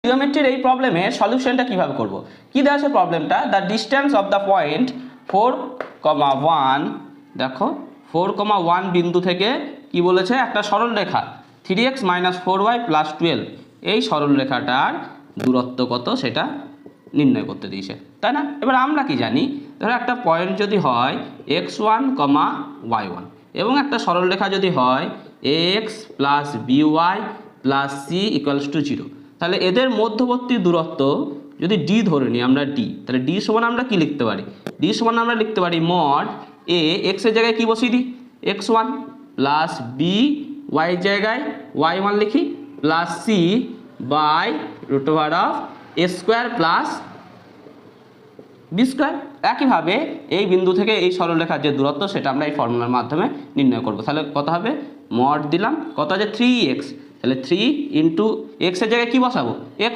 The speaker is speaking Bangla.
জিওমেট্রির এই প্রবলেমের সলিউশনটা কিভাবে করব? কি দেওয়া আছে প্রবলেমটা? The distance of the point 4,1, দেখো 4,1 বিন্দু থেকে কি বলেছে, একটা সরল রেখা 3x - 4y + 12, এই সরল রেখাটার দূরত্ব কত সেটা নির্ণয় করতে দিয়েছে, তাই না? এবার আমরা কি জানি, ধরো একটা পয়েন্ট যদি হয় x1, y1 এবং একটা সরল রেখা যদি হয় ax + by + c = 0, তাহলে এদের মধ্যবর্তী দূরত্ব যদি d ধরে নিই আমরা, d, তাহলে d সমান আমরা কি লিখতে পারি? d সমান আমরা লিখতে পারি mod a, x এর জায়গায় কি বসিয়ে দিই x1 + b, y এর জায়গায় y1 লিখি + c বাই √a² + b²। একইভাবে এই বিন্দু থেকে এই সরলরেখার যে দূরত্ব সেটা আমরা এই ফর্মুলার মাধ্যমে নির্ণয় করব। তাহলে কত হবে, মড দিলাম কত আছে 3x, তাহলে 3 × x এর জায়গায় কি বসাবো, x